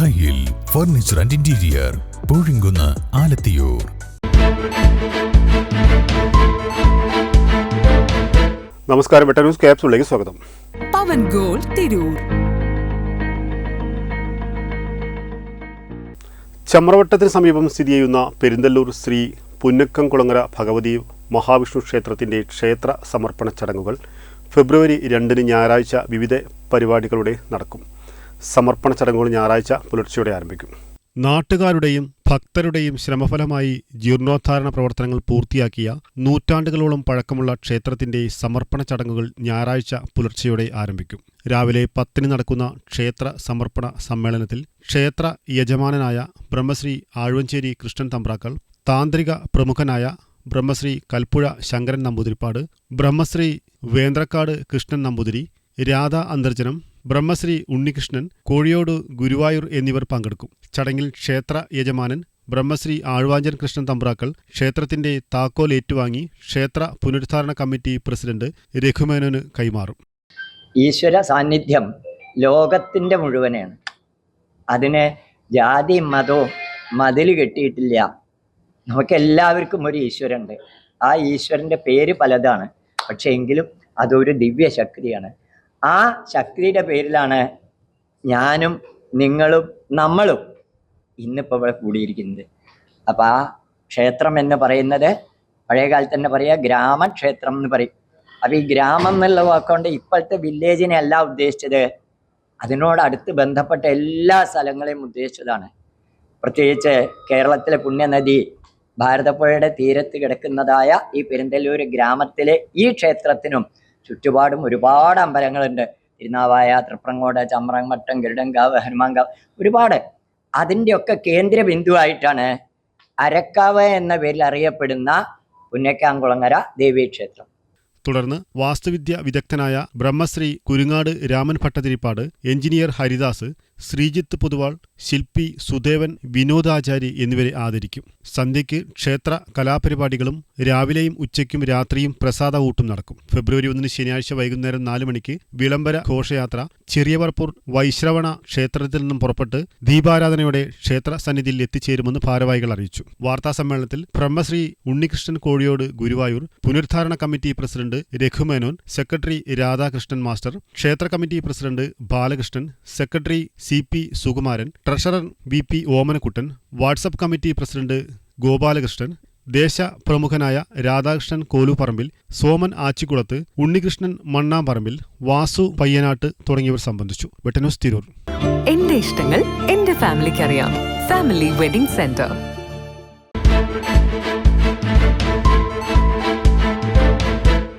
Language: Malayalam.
ദായിൽ furniture and interior, Poozhinkunnu, Alathiyur. നമസ്കാരം, വെട്ട ന്യൂസ് ക്യാപ്സൂളിലേക്ക് സ്വാഗതം. പവൻ ഗോൾഡ് തിരൂർ. ചമ്രവട്ടത്തിന് സമീപം സ്ഥിതി ചെയ്യുന്ന പെരിന്തല്ലൂർ ശ്രീ പുന്നക്കംകുളങ്ങര ഭഗവതി മഹാവിഷ്ണു ക്ഷേത്രത്തിൻ്റെ ക്ഷേത്ര സമർപ്പണ ചടങ്ങുകൾ ഫെബ്രുവരി 2 ഞായറാഴ്ച വിവിധ പരിപാടികളോടെ നടക്കും. സമർപ്പണ ചടങ്ങുകൾ ഞായറാഴ്ച പുലർച്ചെയോടെ ആരംഭിക്കും. നാട്ടുകാരുടെയും ഭക്തരുടെയും ശ്രമഫലമായി ജീർണോദ്ധാരണ പ്രവർത്തനങ്ങൾ പൂർത്തിയാക്കിയ നൂറ്റാണ്ടുകളോളം പഴക്കമുള്ള ക്ഷേത്രത്തിന്റെ സമർപ്പണ ചടങ്ങുകൾ ഞായറാഴ്ച പുലർച്ചെയോടെ ആരംഭിക്കും. രാവിലെ 10 നടക്കുന്ന ക്ഷേത്ര സമർപ്പണ സമ്മേളനത്തിൽ ക്ഷേത്ര യജമാനനായ ബ്രഹ്മശ്രീ ആഴുവഞ്ചേരി കൃഷ്ണൻ തമ്പ്രാക്കൾ, താന്ത്രിക പ്രമുഖനായ ബ്രഹ്മശ്രീ കൽപ്പുഴ ശങ്കരൻ നമ്പൂതിരിപ്പാട്, ബ്രഹ്മശ്രീ വേന്ദ്രക്കാട് കൃഷ്ണൻ നമ്പൂതിരി, രാധ അന്തർജനം, ബ്രഹ്മശ്രീ ഉണ്ണികൃഷ്ണൻ, കോഴിയോട് ഗുരുവായൂർ എന്നിവർ പങ്കെടുക്കും. ചടങ്ങിൽ ക്ഷേത്ര യജമാനൻ ബ്രഹ്മശ്രീ ആഴുവാഞ്ചൻ കൃഷ്ണൻ തമ്പ്രാക്കൾ ക്ഷേത്രത്തിന്റെ താക്കോൽ ഏറ്റുവാങ്ങി ക്ഷേത്ര പുനരുദ്ധാരണ കമ്മിറ്റി പ്രസിഡന്റ് രഘുമേനോന് കൈമാറും. ഈശ്വര സാന്നിധ്യം ലോകത്തിൻ്റെ മുഴുവനാണ്. അതിന് ജാതി മതവും മതിൽ കെട്ടിയിട്ടില്ല. നമുക്കെല്ലാവർക്കും ഒരു ഈശ്വരനുണ്ട്. ആ ഈശ്വരൻ്റെ പേര് പലതാണ്, പക്ഷേ എങ്കിലും അതൊരു ദിവ്യ ശക്തിയാണ്. ആ ശക്തിയുടെ പേരിലാണ് ഞാനും നിങ്ങളും നമ്മളും ഇന്നിപ്പോൾ ഇവിടെ കൂടിയിരിക്കുന്നത്. അപ്പോൾ ആ ക്ഷേത്രം എന്ന് പറയുന്നത് പഴയ കാലത്ത് തന്നെ പറയുക ഗ്രാമക്ഷേത്രം എന്ന് പറയും. അപ്പോൾ ഈ ഗ്രാമം എന്നുള്ള വാക്കുകൊണ്ട് ഇപ്പോഴത്തെ വില്ലേജിനെ അല്ല ഉദ്ദേശിച്ചത്, അതിനോടടുത്ത് ബന്ധപ്പെട്ട എല്ലാ സ്ഥലങ്ങളെയും ഉദ്ദേശിച്ചതാണ്. പ്രത്യേകിച്ച് കേരളത്തിലെ പുണ്യനദി ഭാരതപ്പുഴയുടെ തീരത്ത് കിടക്കുന്നതായ ഈ പെരിന്തല്ലൂർ ഗ്രാമത്തിലെ ഈ ക്ഷേത്രത്തിനും ചുറ്റുപാടും ഒരുപാട് അമ്പലങ്ങളുണ്ട്. തിരുനാവായ, തൃപ്രങ്ങോട്, ചമ്രമട്ടം, ഗരുഡൻകാവ്, ഹനുമാൻകാവ്, ഒരുപാട്. അതിൻ്റെയൊക്കെ കേന്ദ്ര ബിന്ദുവായിട്ടാണ് അരക്കാവ് എന്ന പേരിൽ അറിയപ്പെടുന്ന പുന്നക്കാംകുളങ്ങര ദേവീക്ഷേത്രം. തുടർന്ന് വാസ്തുവിദ്യ വിദഗ്ധനായ ബ്രഹ്മശ്രീ കുരുങ്ങാട് രാമൻ ഭട്ടതിരിപ്പാട്, എഞ്ചിനീയർ ഹരിദാസ്, ശ്രീജിത്ത് പൊതുവാൾ, ശില്പി സുദേവൻ, വിനോദാചാരി എന്നിവരെ ആദരിക്കും. സന്ധ്യയ്ക്ക് ക്ഷേത്ര കലാപരിപാടികളും രാവിലെയും ഉച്ചയ്ക്കും രാത്രിയും പ്രസാദ ഊട്ടും നടക്കും. ഫെബ്രുവരി 1 ശനിയാഴ്ച വൈകുന്നേരം 4 മണിക്ക് വിളംബര ഘോഷയാത്ര ചെറിയവർപ്പൂർ വൈശ്രവണ ക്ഷേത്രത്തിൽ നിന്നും പുറപ്പെട്ട് ദീപാരാധനയോടെ ക്ഷേത്ര സന്നിധിയിൽ എത്തിച്ചേരുമെന്ന് ഭാരവാഹികൾ അറിയിച്ചു. വാർത്താസമ്മേളനത്തിൽ ബ്രഹ്മശ്രീ ഉണ്ണികൃഷ്ണൻ കോഴിയോട് ഗുരുവായൂർ, പുനരുദ്ധാരണ committee president രഘുമേനോൻ, secretary Radhakrishnan master, ക്ഷേത്ര committee president Balakrishnan, secretary CP Sukumaran, treasurer VP Omanakuttan, WhatsApp committee president Gopalakrishnan, ദേശപ്രമുഖനായ Radhakrishnan കോലുപറമ്പിൽ, Soman ആച്ചിക്കുളത്ത്, Unnikrishnan Mannamparambil, Vasu Payyanad തുടങ്ങിയവർ സംബന്ധിച്ചു. വെട്ട ന്യൂസ് തിരൂർ. എന്റെ ഇഷ്ടങ്ങൾ എന്റെ ഫാമിലിക്ക് അറിയാം. Family wedding centre.